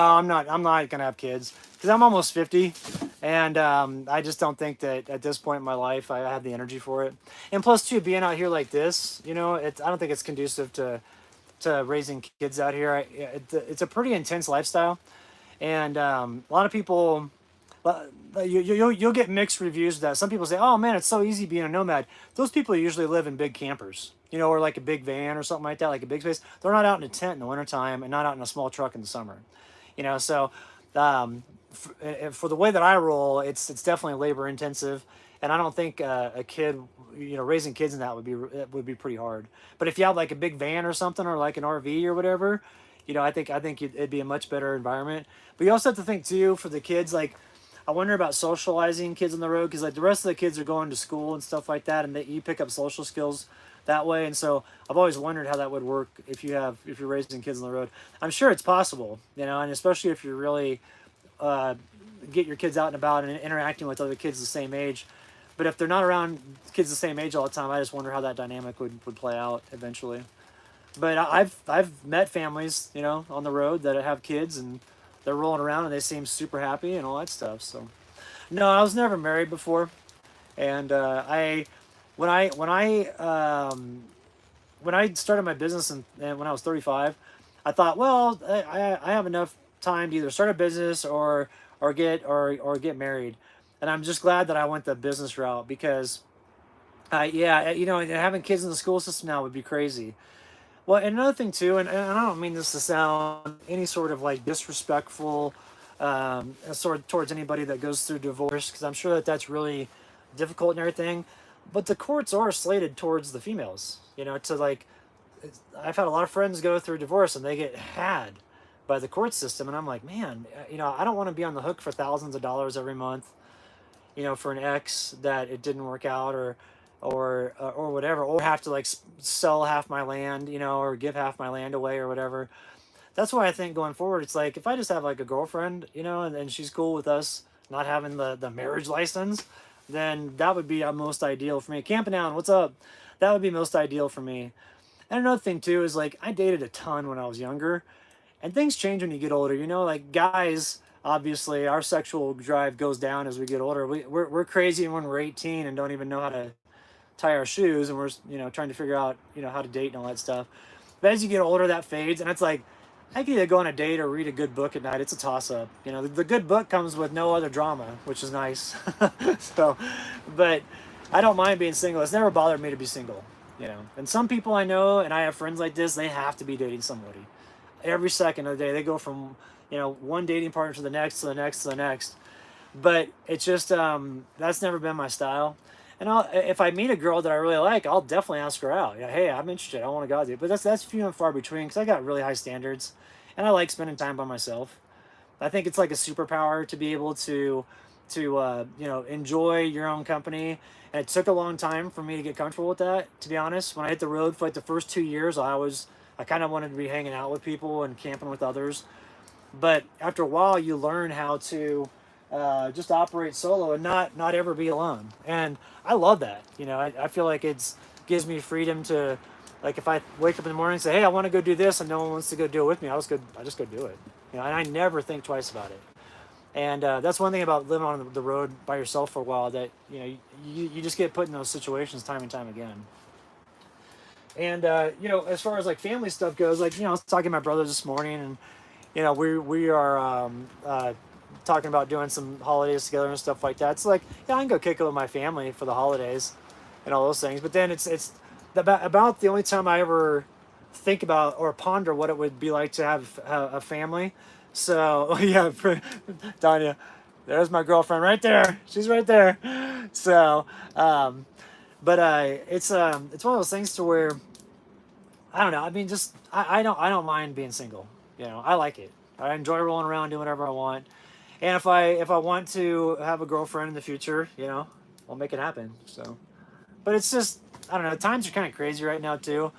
I'm not gonna have kids because I'm almost 50, and I just don't think that at this point in my life I have the energy for it. And plus, too, being out here like this, I don't think it's conducive to raising kids out here. It's a pretty intense lifestyle, and a lot of people. You'll get mixed reviews of that. Some people say, "Oh man, it's so easy being a nomad." Those people usually live in big campers, or like a big van or something like that, like a big space. They're not out in a tent in the wintertime and not out in a small truck in the summer. So um, for the way that I roll, it's definitely labor intensive, and I don't think a kid, raising kids in that would be pretty hard. But if you have like a big van or something, or like an RV or whatever, I think it'd be a much better environment. But you also have to think too for the kids, like I wonder about socializing kids on the road because like the rest of the kids are going to school and stuff like that, and you pick up social skills that way. And so I've always wondered how that would work if you're raising kids on the road. I'm sure it's possible, and especially if you're really uh, get your kids out and about and interacting with other kids the same age. But if they're not around kids the same age all the time, I just wonder how that dynamic would play out eventually. But I've met families, on the road that have kids and they're rolling around and they seem super happy and all that stuff. So no, I was never married before, and I when I started my business and when I was 35, I thought, well, I have enough time to either start a business or get married, and I'm just glad that I went the business route because, yeah, having kids in the school system now would be crazy. Well, and another thing too, and I don't mean this to sound any sort of like disrespectful, sort of towards anybody that goes through divorce, because I'm sure that that's really difficult and everything. But the courts are slated towards the females, to like. I've had a lot of friends go through divorce and they get had by the court system, and I'm like, man, I don't want to be on the hook for thousands of dollars every month, for an ex that it didn't work out, or whatever, or have to like sell half my land, or give half my land away or whatever. That's why I think going forward, it's like if I just have like a girlfriend, and she's cool with us not having the marriage license, then that would be most ideal for me. Camping out, what's up? That would be most ideal for me. And another thing too is like I dated a ton when I was younger, and things change when you get older. Like guys, obviously our sexual drive goes down as we get older. We're crazy when we're 18 and don't even know how to tie our shoes, and we're trying to figure out how to date and all that stuff. But as you get older, that fades, and it's like I can either go on a date or read a good book at night. It's a toss up. The good book comes with no other drama, which is nice. So, but I don't mind being single. It's never bothered me to be single. And some people I know, and I have friends like this, they have to be dating somebody every second of the day. They go from one dating partner to the next to the next to the next. But it's just that's never been my style. And if I meet a girl that I really like, I'll definitely ask her out. Yeah, hey, I'm interested. I want to go out with you. But that's few and far between because I got really high standards, and I like spending time by myself. I think it's like a superpower to be able to enjoy your own company. And it took a long time for me to get comfortable with that. To be honest, when I hit the road for like the first 2 years, I kind of wanted to be hanging out with people and camping with others. But after a while, you learn how to just operate solo and not ever be alone. And I love that. I feel like it's gives me freedom to, like, if I wake up in the morning and say, hey, I want to go do this, and no one wants to go do it with me, I just go do it. And I never think twice about it. And that's one thing about living on the road by yourself for a while, that you just get put in those situations time and time again. And as far as like family stuff goes, like I was talking to my brothers this morning, and we are talking about doing some holidays together and stuff like that. It's like, yeah, I can go kick it with my family for the holidays and all those things. But then it's about the only time I ever think about or ponder what it would be like to have a family. So yeah, Tanya, there's my girlfriend right there. She's right there. So, but it's one of those things to where I don't know. I mean, just I don't mind being single. I like it. I enjoy rolling around doing whatever I want. And if I want to have a girlfriend in the future, I'll make it happen. So, but it's just I don't know. Times are kind of crazy right now too.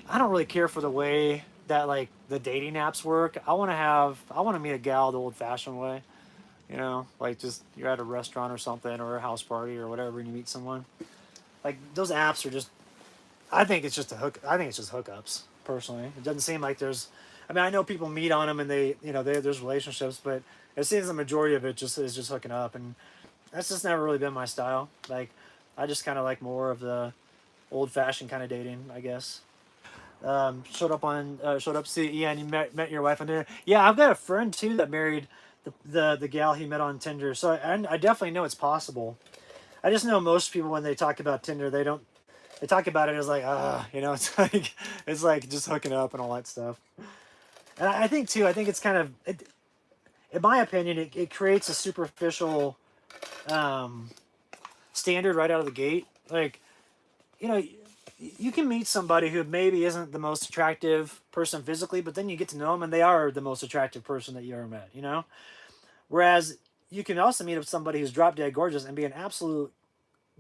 I don't really care for the way that like the dating apps work. I want to meet a gal the old-fashioned way. Like just you're at a restaurant or something or a house party or whatever, and you meet someone. Like those apps are just. I think it's just a hook. I think it's just hookups. Personally, it doesn't seem like there's I mean, I know people meet on them and they, there's relationships, but it seems the majority of it just is just hooking up, and that's just never really been my style. Like, I just kind of like more of the old fashioned kind of dating, I guess. Showed up to see, yeah, and you met your wife on Tinder. Yeah, I've got a friend too that married the gal he met on Tinder. So I definitely know it's possible. I just know most people when they talk about Tinder, they talk about it as like, it's like just hooking up and all that stuff. And I think too, I think it's kind of, in my opinion, it creates a superficial um, standard right out of the gate. Like, you know, you can meet somebody who maybe isn't the most attractive person physically, but then you get to know them and they are the most attractive person that you ever met, you know? Whereas you can also meet up somebody who's drop dead gorgeous and be an absolute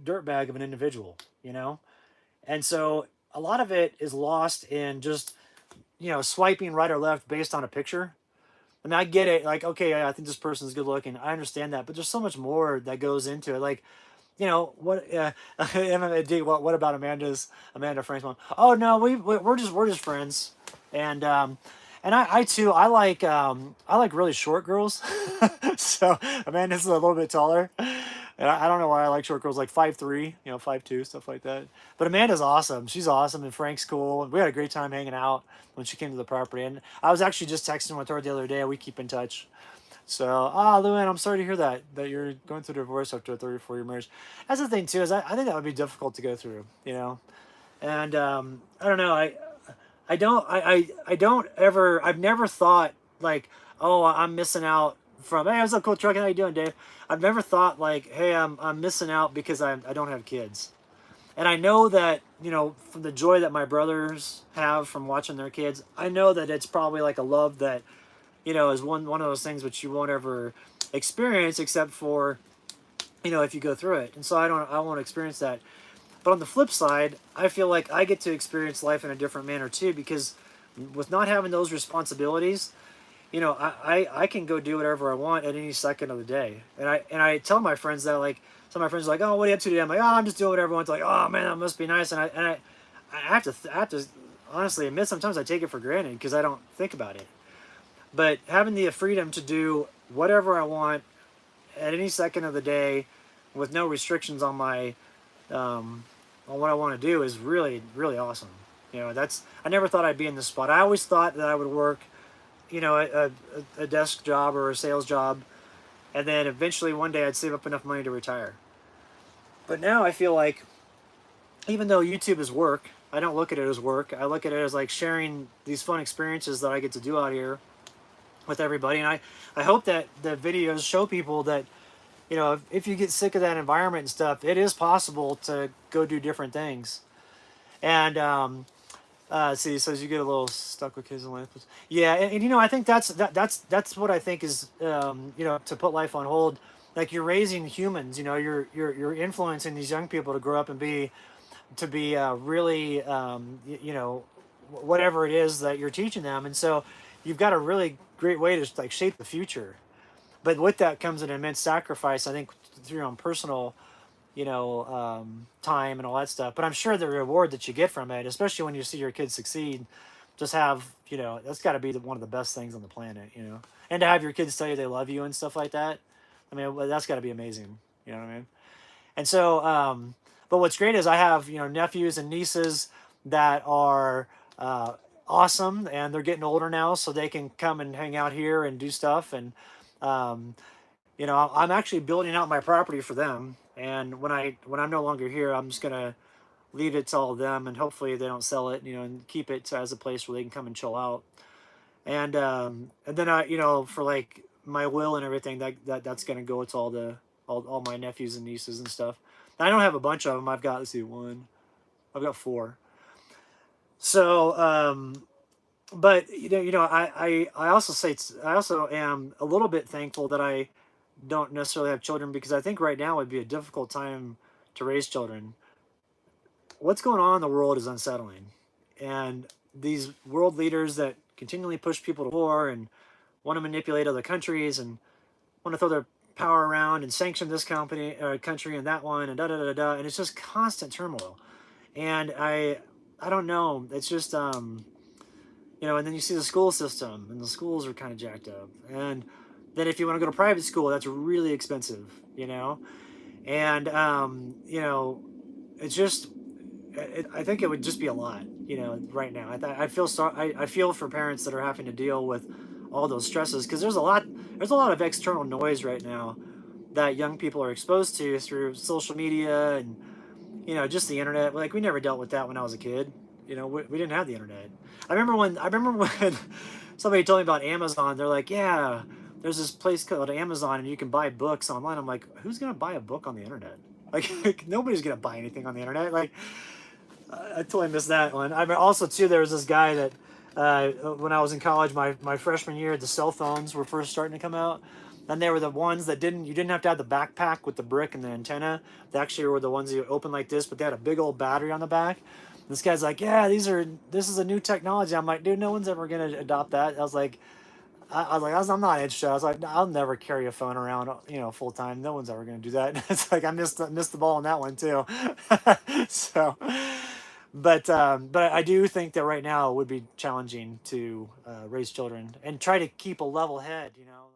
dirtbag of an individual, you know? And so a lot of it is lost in just, swiping right or left based on a picture. I mean, I get it. Like, okay, I think this person's good looking. I understand that, but there's so much more that goes into it. Like, what? What about Amanda Frank's mom? Oh no, we're just friends, and I too I like really short girls. So Amanda's a little bit taller, and I don't know why I like short girls, like 5'3", 5'2", stuff like that. But Amanda's awesome. She's awesome, and Frank's cool. And we had a great time hanging out when she came to the property. And I was actually just texting with her the other day. We keep in touch. So, Luann, I'm sorry to hear that you're going through a divorce after a 34-year marriage. That's the thing too, is I think that would be difficult to go through, And I don't know, I don't ever, I've never thought like, oh, I'm missing out from, hey, what's up, cool truck? How you doing, Dave? I've never thought like, hey, I'm missing out because I don't have kids. And I know that, from the joy that my brothers have from watching their kids, I know that it's probably like a love that, is one of those things which you won't ever experience except for, if you go through it. And so I won't experience that. But on the flip side, I feel like I get to experience life in a different manner too, because with not having those responsibilities, I can go do whatever I want at any second of the day. And I tell my friends that, like, some of my friends are like, oh, what are you up to today? I'm like, oh, I'm just doing whatever I want. Like, oh man, that must be nice. I have to honestly admit, sometimes I take it for granted because I don't think about it. But having the freedom to do whatever I want at any second of the day, with no restrictions on my on what I want to do, is really, really awesome. I never thought I'd be in this spot. I always thought that I would work, a desk job or a sales job, and then eventually one day I'd save up enough money to retire. But now I feel like, even though YouTube is work, I don't look at it as work. I look at it as like sharing these fun experiences that I get to do out here with everybody. And I hope that the videos show people that, if you get sick of that environment and stuff, it is possible to go do different things. And see, so you get a little stuck with kids and life. Yeah, and I think that's what I think is, to put life on hold. Like, you're raising humans, you're influencing these young people to grow up and be really, whatever it is that you're teaching them. And so you've got a really great way to like shape the future. But with that comes an immense sacrifice, I think, through your own personal, time and all that stuff. But I'm sure the reward that you get from it, especially when you see your kids succeed, just have, that's got to be one of the best things on the planet, And to have your kids tell you they love you and stuff like that, I mean, that's got to be amazing. You know what I mean? And so, but what's great is I have, nephews and nieces that are awesome, and they're getting older now, so they can come and hang out here and do stuff. And um, I'm actually building out my property for them. And when I'm no longer here, I'm just gonna leave it to all of them, and hopefully they don't sell it, and keep it as a place where they can come and chill out. And then for like my will and everything, that's gonna go to all my nephews and nieces and stuff. And I don't have a bunch of them. I've got, let's see, I've got four. So, but I also say, I also am a little bit thankful that I don't necessarily have children, because I think right now would be a difficult time to raise children. What's going on in the world is unsettling, and these world leaders that continually push people to war and want to manipulate other countries and want to throw their power around and sanction this country and that one, and da da da da, and it's just constant turmoil. And I don't know. It's just you know, and then you see the school system, and the schools are kind of jacked up. And then if you want to go to private school, that's really expensive, you know. And you know, it's just, I think it would just be a lot, you know, right now. I feel sorry. I feel for parents that are having to deal with all those stresses, because there's a lot of external noise right now that young people are exposed to through social media and, you know, just the internet. Like, we never dealt with that when I was a kid. You know, we didn't have the internet. I remember when somebody told me about Amazon. They're like, yeah, there's this place called Amazon and you can buy books online. I'm like, who's gonna buy a book on the internet? Like, nobody's gonna buy anything on the internet. Like, I totally missed that one. I mean, also too, there was this guy that when I was in college, my freshman year, the cell phones were first starting to come out, and they were the ones that you didn't have to have the backpack with the brick and the antenna. They actually were the ones you open like this, but they had a big old battery on the back. This guy's like, yeah, this is a new technology. I'm like, dude, no one's ever gonna adopt that. I'm not interested. I was like, I'll never carry a phone around, you know, full time. No one's ever going to do that. It's like I missed the ball on that one too. So, but I do think that right now it would be challenging to raise children and try to keep a level head. You know.